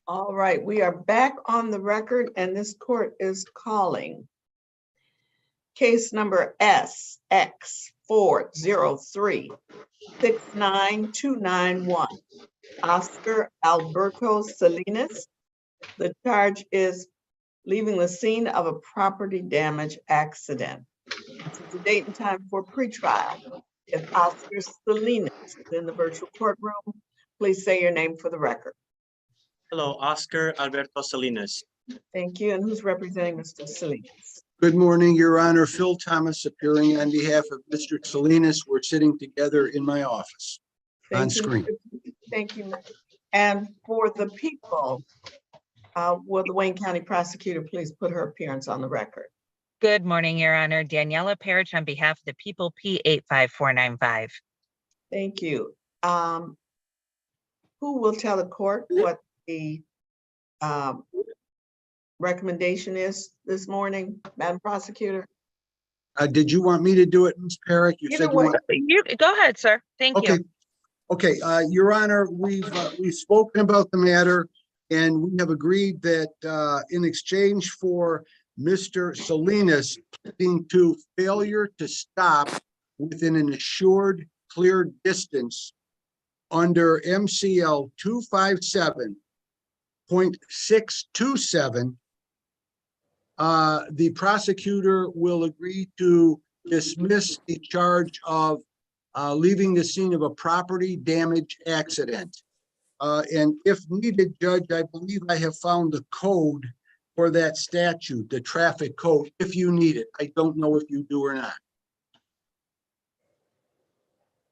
All right, we are back on the record and this court is calling case number SX403-69291. Oscar Alberto Salinas. The charge is leaving the scene of a property damage accident. This is the date and time for pretrial. If Oscar Salinas is in the virtual courtroom, please say your name for the record. Hello, Oscar Alberto Salinas. Thank you. And who's representing Mr. Salinas? Good morning, Your Honor. Phil Thomas appearing on behalf of Mr. Salinas. We're sitting together in my office on screen. Thank you. And for the people, will the Wayne County prosecutor please put her appearance on the record? Good morning, Your Honor. Daniela Parrish on behalf of the people, P85495. Thank you. Who will tell the court what the recommendation is this morning, Madam Prosecutor? Did you want me to do it, Ms. Parrish? You said you want. You go ahead, sir. Thank you. Okay, Your Honor, we've spoken about the matter, and we have agreed that in exchange for Mr. Salinas pleading to failure to stop within an assured clear distance under MCL 257.627, the prosecutor will agree to dismiss the charge of leaving the scene of a property damage accident. And if needed, Judge, I believe I have found the code for that statute, the traffic code, if you need it. I don't know if you do or not.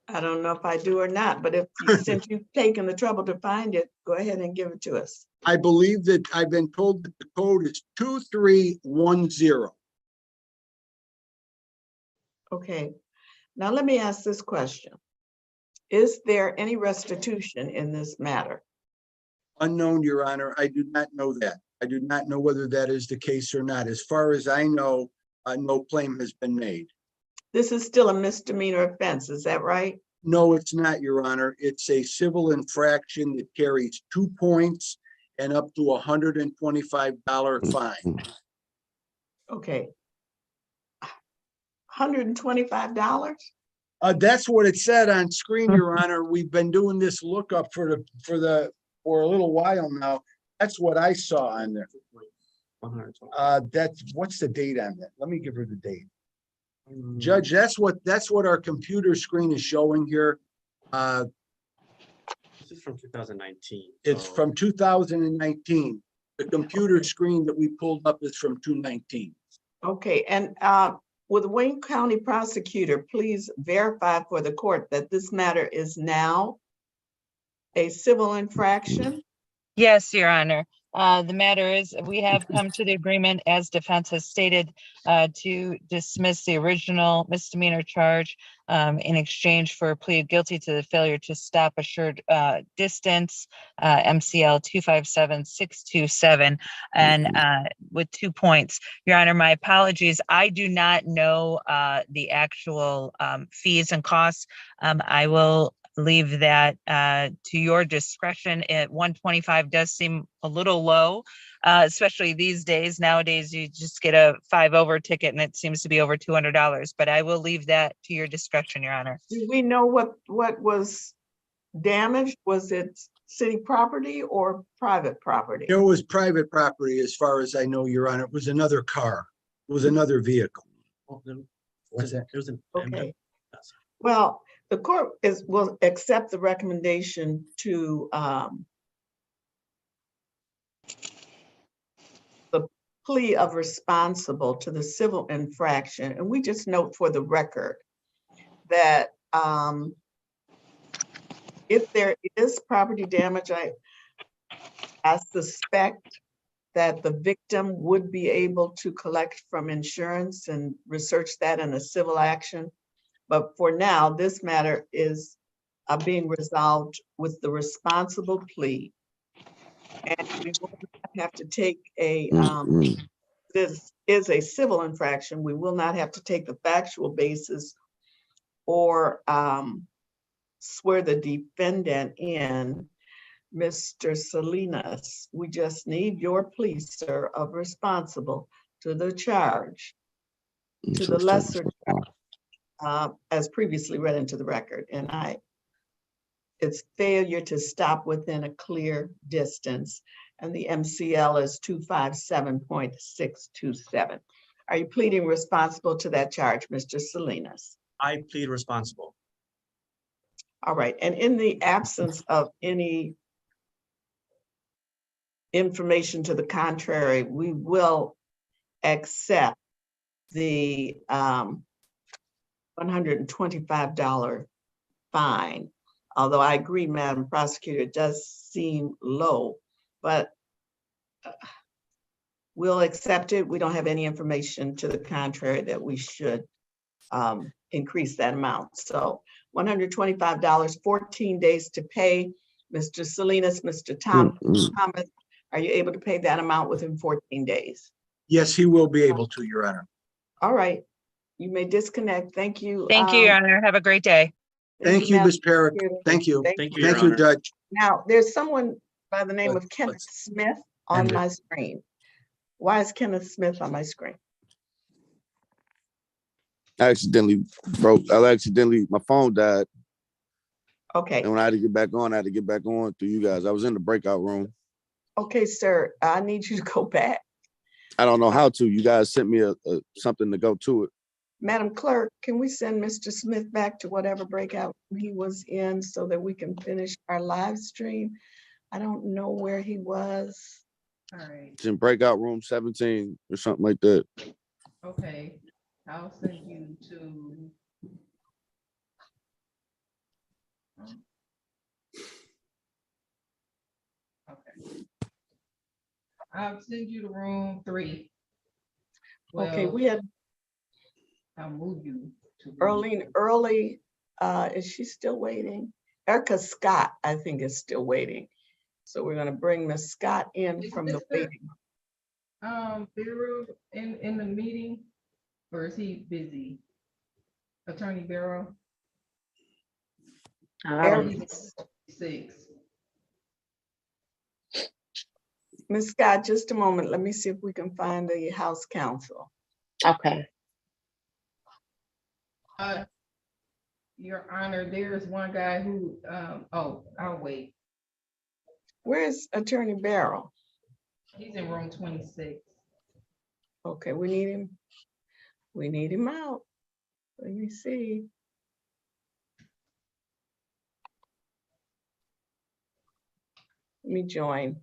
I don't know if I do or not, but if since you've taken the trouble to find it, go ahead and give it to us. I believe that I've been told that the code is 2310. Okay. Now let me ask this question. Is there any restitution in this matter? Unknown, Your Honor. I do not know that. I do not know whether that is the case or not. As far as I know, no claim has been made. This is still a misdemeanor offense, is that right? No, it's not, Your Honor. It's a civil infraction that carries 2 points and up to $125 fine. Okay. $125? That's what it said on screen, Your Honor. We've been doing this lookup for a little while now. That's what I saw on there. What's the date on that? Let me give her the date. Judge, that's what our computer screen is showing here. This is from 2019. It's from 2019. The computer screen that we pulled up is from 2019. Okay, and will the Wayne County prosecutor please verify for the court that this matter is now a civil infraction? Yes, Your Honor. The matter is, we have come to the agreement, as defense has stated, to dismiss the original misdemeanor charge in exchange for plea guilty to the failure to stop assured distance, MCL 257627, and with 2 points. Your Honor, my apologies. I do not know the actual fees and costs. I will leave that to your discretion. At 125 does seem a little low, especially these days. Nowadays, you just get a 5-over ticket and it seems to be over $200, but I will leave that to your discretion, Your Honor. Do we know what was damaged? Was it city property or private property? It was private property as far as I know, Your Honor. It was another car. It was another vehicle. What's that? It was an Okay. Well, the court will accept the recommendation to the plea of responsible to the civil infraction. And we just note for the record that if there is property damage, I suspect that the victim would be able to collect from insurance and research that in a civil action. But for now, this matter is being resolved with the responsible plea. And we will not have to take this is a civil infraction. We will not have to take the factual basis or swear the defendant in. Mr. Salinas, we just need your plea, sir, of responsible to the charge, to the lesser, as previously read into the record. And it's failure to stop within a clear distance. And the MCL is 257.627. Are you pleading responsible to that charge, Mr. Salinas? I plead responsible. All right, and in the absence of any information to the contrary, we will accept the $125 fine. Although I agree, Madam Prosecutor, it does seem low, but we'll accept it. We don't have any information to the contrary that we should increase that amount. So $125, 14 days to pay. Mr. Salinas, Mr. Thomas, are you able to pay that amount within 14 days? Yes, he will be able to, Your Honor. All right, you may disconnect. Thank you. Thank you, Your Honor. Have a great day. Thank you, Madam Ms. Parrick. Prosecutor. Thank you. Thank you, Your Thank you, Honor. Judge. Now, there's someone by the name of Let's- Kenneth let's Smith on end it. my screen. Why is Kenneth Smith on my screen? I accidentally my phone died. Okay, And when I had to get back on, I had to get back on through you guys. I was in the breakout room. okay, sir, I need you to go back. I don't know how to. You guys sent me a something to go to it. Madam Clerk, can we send Mr. Smith back to whatever breakout he was in so that we can finish our live stream? I don't know where he was. All right, It's in breakout room 17 or something like that. okay, I'll send you to. Okay. I'll send you to room 3. Okay, Well, we had I'll move you to. Early, is she still waiting? Erica Scott, I think, is still waiting. So we're gonna bring Ms. Scott in Is from the Mr. waiting. Barrow in the meeting, or is he busy? Attorney Barrow? Erica- 6. Ms. Scott, just a moment. Let me see if we can find the House Counsel. Okay. Your Honor, there's one guy who, oh, I'll wait. Where's Attorney Barrow? He's in room 26. Okay, we need him. We need him out. Let me see. Let me join.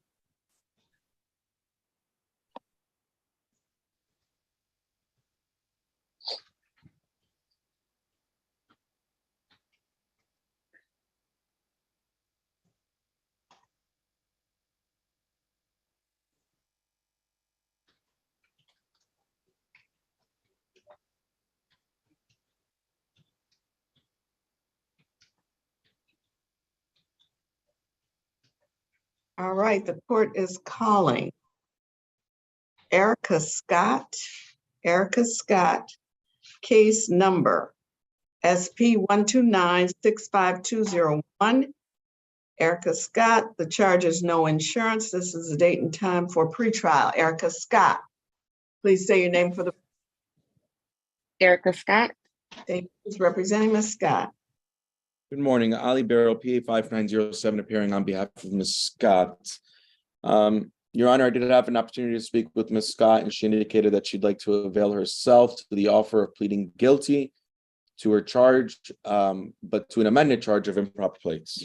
All right, the court is calling Erica Scott. Erica Scott, case number SP 129-65201. Erica Scott, the charge is no insurance. This is the date and time for pretrial. Erica Scott, please say your name for the, Erica Scott. thank you. Who's representing Ms. Scott? Good morning, Ali Barrow, PA 5907, appearing on behalf of Ms. Scott. Your Honor, I did have an opportunity to speak with Ms. Scott, and she indicated that she'd like to avail herself to the offer of pleading guilty to her charge, but to an amended charge of improper plates.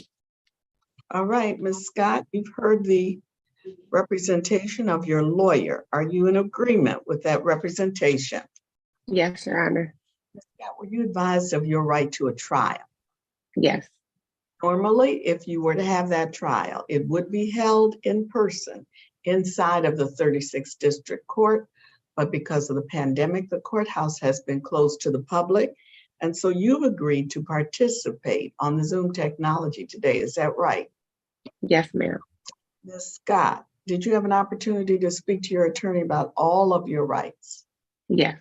All right, Ms. Scott, you've heard the representation of your lawyer. Are you in agreement with that representation? Yes, Your Honor. Ms. Scott, were you advised of your right to a trial? Yes. Normally, if you were to have that trial, it would be held in person inside of the 36th District Court, but because of the pandemic, the courthouse has been closed to the public. And so you've agreed to participate on the Zoom technology today, is that right? Yes, ma'am. Ms. Scott, did you have an opportunity to speak to your attorney about all of your rights? Yes.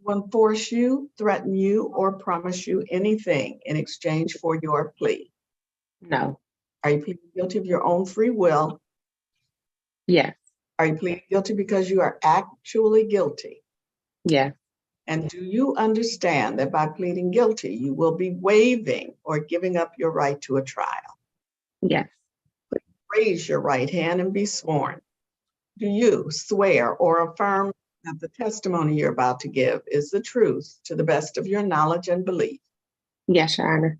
Won't force you, threaten you, or promise you anything in exchange for your plea? No. Are you pleading guilty of your own free will? Yes, Are you pleading guilty because you are actually guilty? yes, And do you understand that by pleading guilty, you will be waiving or giving up your right to a trial? yes, Raise your right hand and be sworn. Do you swear or affirm that the testimony you're about to give is the truth to the best of your knowledge and belief? yes, Your Honor.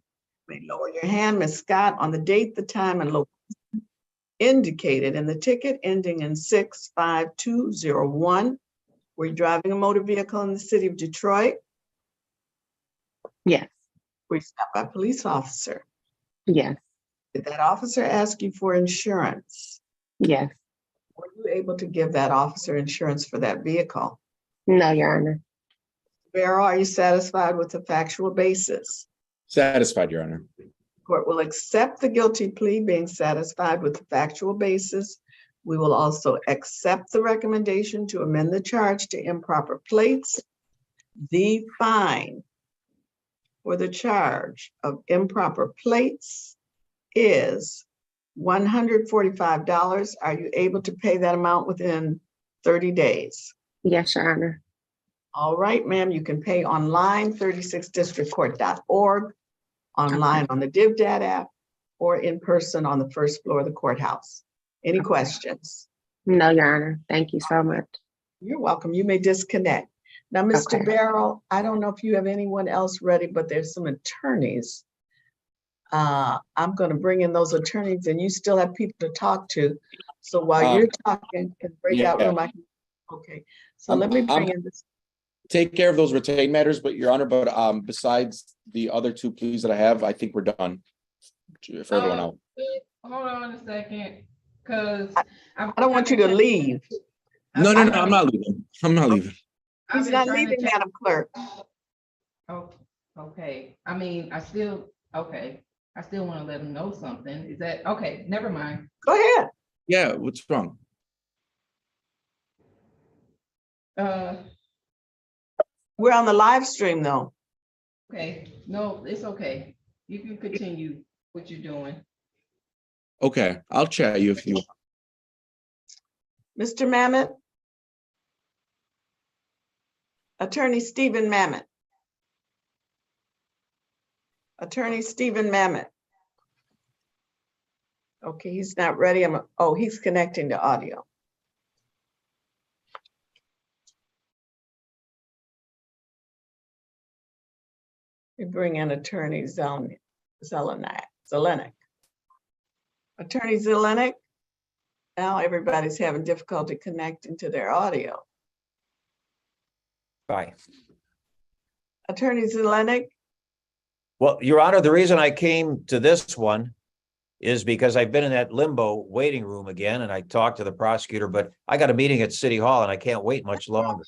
You may lower your hand, Ms. Scott, on the date, the time, and location indicated in the ticket ending in 65201. Were you driving a motor vehicle in the city of Detroit? Yes, Were you stopped by a police officer? yes, Did that officer ask you for insurance? yes. Were you able to give that officer insurance for that vehicle? No, Your Honor. Barrow, are you satisfied with the factual basis? Satisfied, Your Honor. Court will accept the guilty plea being satisfied with the factual basis. We will also accept the recommendation to amend the charge to improper plates. The fine for the charge of improper plates is $145. Are you able to pay that amount within 30 days? Yes, Your Honor. All right, ma'am, you can pay online, 36districtcourt.org, online on the DivDat app, or in person on the first floor of the courthouse. Any questions? No, Your Honor. Thank you so much. You're welcome. You may disconnect. Now, Mr. Okay. Barrow, I don't know if you have anyone else ready, but there's some attorneys. I'm going to bring in those attorneys, and you still have people to talk to. So while you're talking in breakout room, I can, okay. So let me bring in this. Take care of those retained matters, but Your Honor, but besides the other two pleas that I have, I think we're done for everyone else. Hold on a second, because I don't want you to leave. No, I'm not leaving. I'm not leaving. He's not leaving, Madam Clerk. Oh, okay. I mean, I still want to let him know something. Is that, okay, never mind. Go ahead. Yeah, what's wrong? We're on the live stream, though. Okay, no, it's okay. You can continue what you're doing. Okay, I'll chat you if you. Mr. Mamet? Attorney Stephen Mamet. Attorney Stephen Mamet. Okay, he's not ready. He's connecting to audio. We bring in Attorney Zelenik. Attorney Zelenik. Now everybody's having difficulty connecting to their audio. Bye. Attorney Zelenik. Well, Your Honor, the reason I came to this one is because I've been in that limbo waiting room again, and I talked to the prosecutor, but I got a meeting at City Hall and I can't wait much longer.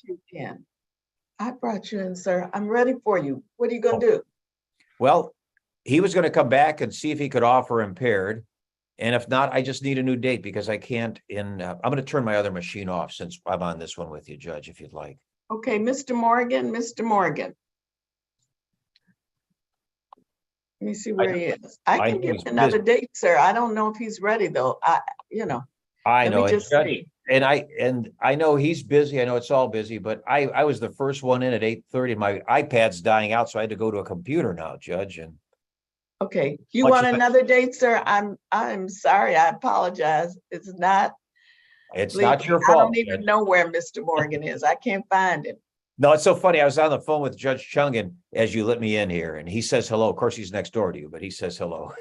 I brought you in, sir. I'm ready for you. What are you gonna do? Well, he was going to come back and see if he could offer impaired. And if not, I just need a new date because I can't I'm going to turn my other machine off since I'm on this one with you, Judge, if you'd like. Okay, Mr. Morgan. Let me see where he is. I can give him another date, sir. I don't know if he's ready though. I know. Let me just see. And I know he's busy. I know it's all busy, but I was the first one in at 8:30. My iPad's dying out, so I had to go to a computer now, Judge. And okay, you want another date, sir? I'm sorry. I apologize. It's not your fault. I don't even know where Mr. Morgan is. I can't find him. No, it's so funny. I was on the phone with Judge Chungin as you let me in here, and he says hello. Of course, he's next door to you, but he says hello.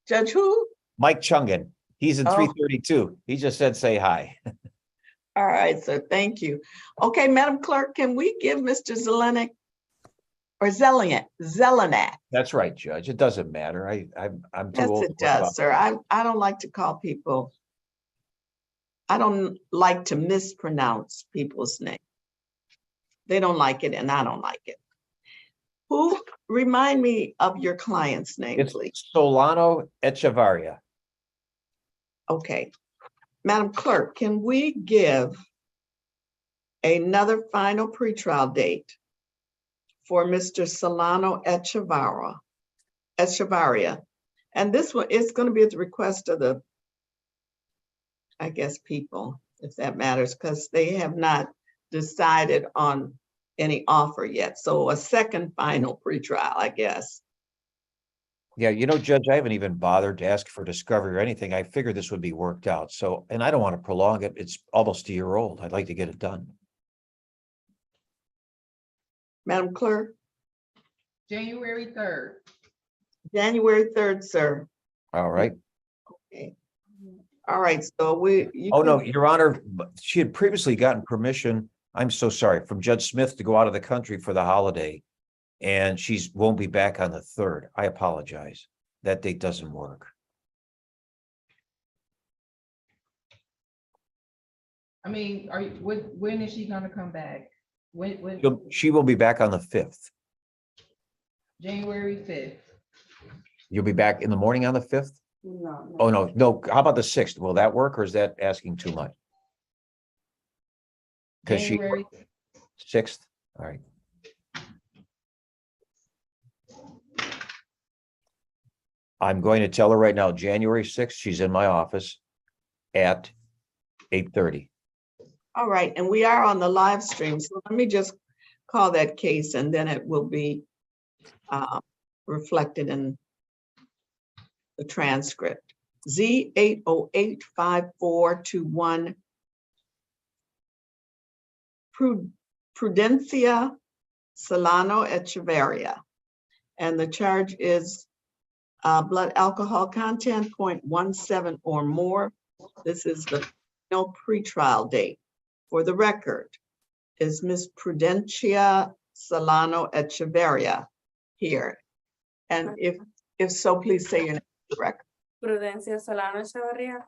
Judge who? Mike Chungin. He's in 332. He just said, say hi. All right, sir. Thank you. Okay, Madam Clerk, can we give Mr. Zelenik or Zelenak? That's right, Judge. It doesn't matter. I'm too old. Yes, it does, sir. I don't like to call people. I don't like to mispronounce people's names. They don't like it, and I don't like it. Remind me of your client's name, please. Solano Echevarria. Okay. Madam Clerk, can we give another final pretrial date for Mr. Solano Echevarria And this one is going to be at the request of the, I guess, people, if that matters, because they have not decided on any offer yet. So a second final pretrial, I guess. Yeah, you know, Judge, I haven't even bothered to ask for discovery or anything. I figured this would be worked out. So, and I don't want to prolong it. It's almost a year old. I'd like to get it done. Madam Clerk, January 3rd. January 3rd, sir. All right. Okay. All right, so you Oh, no, could- Your Honor, but she had previously gotten permission, I'm so sorry, from Judge Smith to go out of the country for the holiday. And she's won't be back on the 3rd. I apologize. That date doesn't work. I mean, when is she gonna come back? When, She will be back on the 5th. January 5th? You'll be back in the morning on the 5th? No. Oh, no. How about the 6th? Will that work, or is that asking too much? Because she, January, 6th, all right. I'm going to tell her right now, January 6th, she's in my office at 8:30. all right, and we are on the live stream, so let me just call that case and then it will be reflected in the transcript. Z8085421 Prudencia Solano Echeverria. And the charge is blood alcohol content 0.17 or more. This is the final pretrial date. For the record, is Miss Prudencia Solano Echeverria here? And if so, please say your name for the record. Prudencia Solano Echeverria.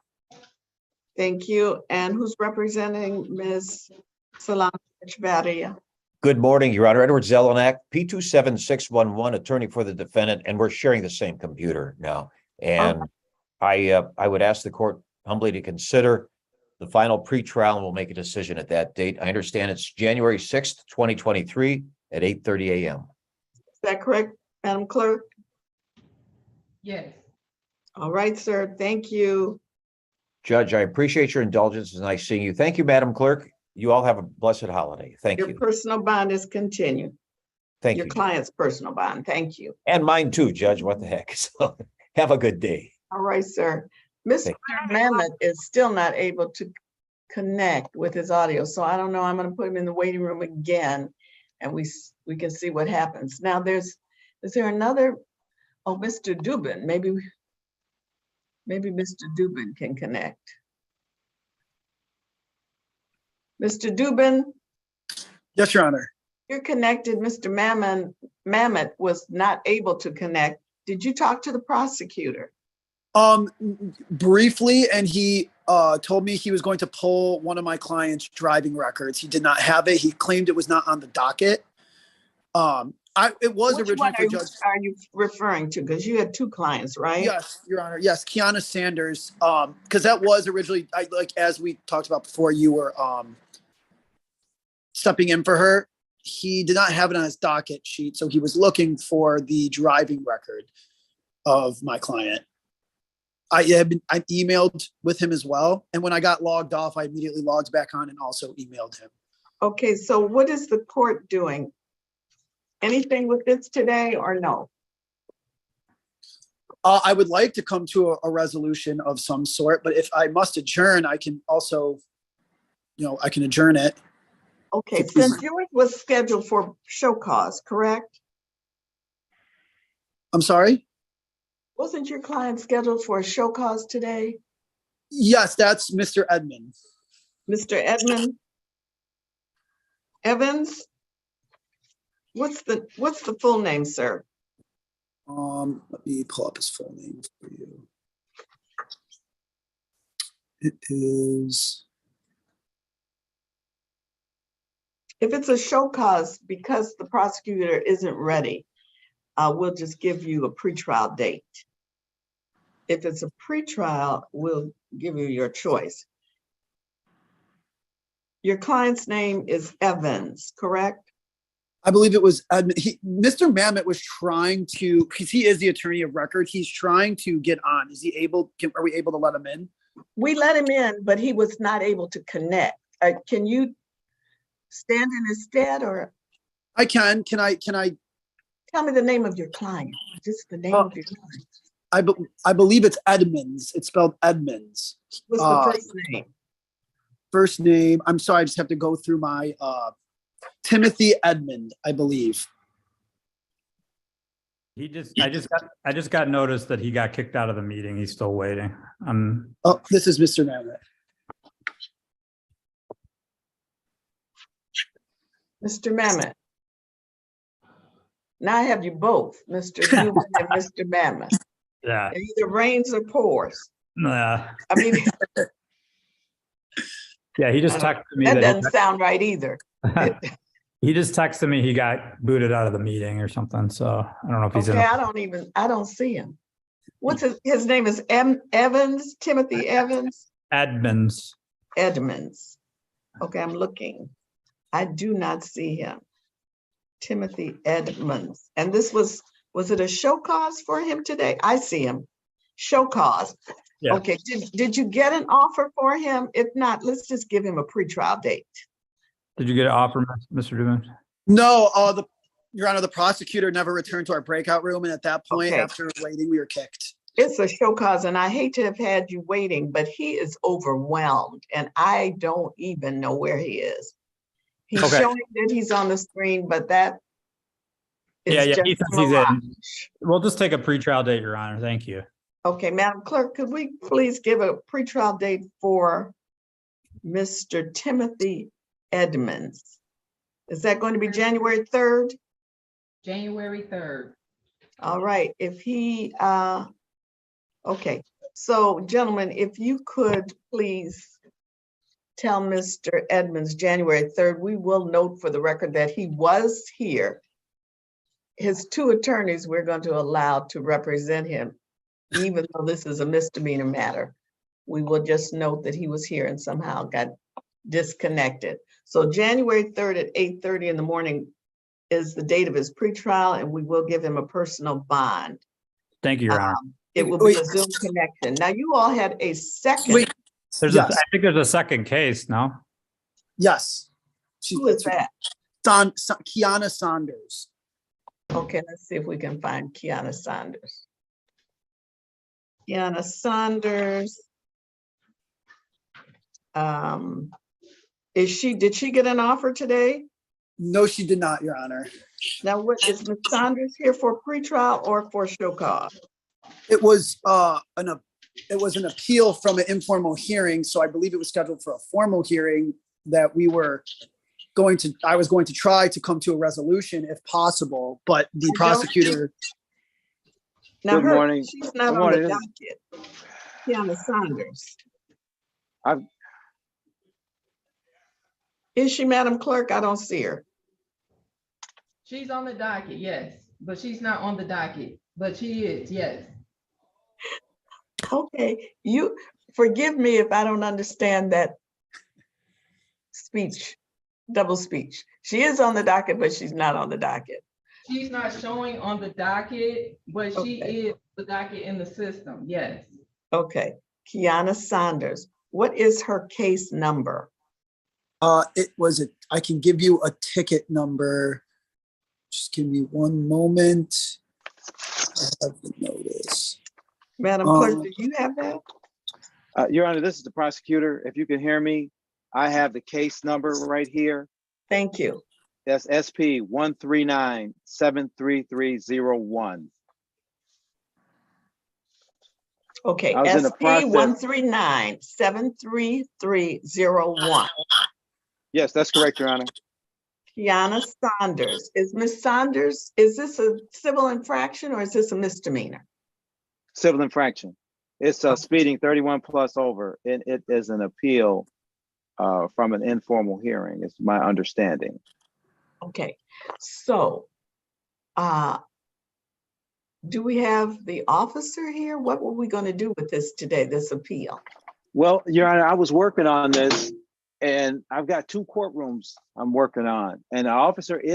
Thank you. And who's representing Ms. Solano Echeverria? Good morning, Your Honor. Edward Zelenak, P27611, attorney for the defendant, and we're sharing the same computer now. And I would ask the court humbly to consider the final pretrial, and we'll make a decision at that date. I understand it's January 6th, 2023 at 8:30 a.m. Is that correct, Madam Clerk? yes. All right, sir. Thank you. Judge, I appreciate your indulgence. It's nice seeing you. Thank you, Madam Clerk. You all have a blessed holiday. Thank Your you. personal bond is continued. Thank Your you. client's personal bond. Thank you. And mine too, Judge. What the heck? So have a good day. All right, sir. Mr. Thank Mammoth is still not able to connect with his audio, so I don't know. I'm going to put him in the waiting room again, and we can see what happens. Now, is there another? Oh, Mr. Dubin. Maybe Mr. Dubin can connect. Mr. Dubin, Yes, Your Honor. you're connected. Mr. Mammoth was not able to connect. Did you talk to the prosecutor? Briefly, and he told me he was going to pull one of my client's driving records. He did not have it. He claimed it was not on the docket. It was Which originally one for Judge. are you referring to? Because you had two clients, right? Yes, Your Honor. Yes, Kiana Sanders. Because that was originally, as we talked about before, you were stepping in for her. He did not have it on his docket sheet, so he was looking for the driving record of my client. I emailed with him as well, and when I got logged off, I immediately logged back on and also emailed him. Okay, so what is the court doing? Anything with this today or no? I would like to come to a resolution of some sort, but if I must adjourn, I can also, I can adjourn it. Okay, since yours was scheduled for show cause, correct? I'm sorry? Wasn't your client scheduled for a show cause today? Yes, that's Mr. Edmond. Mr. Edmond Evans? What's the full name, sir? Let me pull up his full name for you. It is. If it's a show cause because the prosecutor isn't ready, we'll just give you a pretrial date. If it's a pretrial, we'll give you your choice. Your client's name is Evans, correct? I believe it was, Mr. Mamet was trying to, because he is the attorney of record, he's trying to get on. Is he able, are we able to let him in? We let him in, but he was not able to connect. Can you stand in his stead, or I can I, tell me the name of your client? Just the name of your client. I believe it's Edmonds. It's spelled Edmonds. What's the first name? First name, I'm sorry, I just have to go through my, Timothy Edmond, I believe. I just got notice that he got kicked out of the meeting. He's still waiting. Oh, this is Mr. Mamet. Mr. Mamet. Now I have you both, Mr. Dubin and Mr. Mamet. Yeah. It either rains or pours. Yeah. I mean, Yeah, he just texted me that that doesn't sound right either. he just texted me he got booted out of the meeting or something. So I don't know if he's Okay, in. I don't see him. What's his name is Evans, Timothy Evans? Edmonds. Edmonds. Okay, I'm looking. I do not see him. Timothy Edmonds. And this was it a show cause for him today? I see him. Show cause. Yeah. Okay, did you get an offer for him? If not, let's just give him a pretrial date. Did you get an offer, Mr. Dubin? No, Your Honor, the prosecutor never returned to our breakout room, and at that point, Okay. after waiting, we were kicked. It's a show cause, and I hate to have had you waiting, but he is overwhelmed, and I don't even know where he is. He's Okay. showing that he's on the screen, but that is Yeah, he just says a he's mirage. in. We'll just take a pretrial date, Your Honor. Thank you. Okay, Madam Clerk, could we please give a pretrial date for Mr. Timothy Edmonds? Is that going to be January 3rd? January 3rd. All right, if he, okay. So gentlemen, if you could please tell Mr. Edmonds January 3rd, we will note for the record that he was here. His two attorneys we're going to allow to represent him, even though this is a misdemeanor matter. We will just note that he was here and somehow got disconnected. So January 3rd at 8:30 in the morning is the date of his pretrial, and we will give him a personal bond. Thank you, Your Honor. It will be a Zoom connection. Now, you all had a second. Wait, I yes. think there's a second case, no? Yes. Who is that? Kiana Saunders. Okay, let's see if we can find Kiana Saunders. Kiana Saunders. Did she get an offer today? No, she did not, Your Honor. Now, what is Ms. Saunders here for pretrial or for show cause? It was an appeal from an informal hearing, so I believe it was scheduled for a formal hearing that I was going to try to come to a resolution if possible, but the prosecutor. Now, Good morning. she's not Good on the morning. docket. Kiana Saunders. Is she, Madam Clerk? I don't see her. She's on the docket, yes, but she's not on the docket, but she is, yes. Okay, you forgive me if I don't understand that speech, double speech. She is on the docket, but she's not on the docket. She's not showing on the docket, but she Okay. is the docket in the system, yes. Okay, Kiana Saunders. What is her case number? I can give you a ticket number. Just give me one moment. I have the notice. Madam Clerk, do you have that? Your Honor, this is the prosecutor. If you can hear me, I have the case number right here. Thank you. That's SP 139-73301. Okay, I was in the SP process- 139-73301. Yes, that's correct, Your Honor. Kiana Saunders. Is Ms. Saunders, is this a civil infraction or is this a misdemeanor? Civil infraction. It's speeding 31 plus over, and it is an appeal from an informal hearing, is my understanding. Okay, so do we have the officer here? What were we going to do with this today, this appeal? Well, Your Honor, I was working on this, and I've got 2 courtrooms I'm working on, and the officer is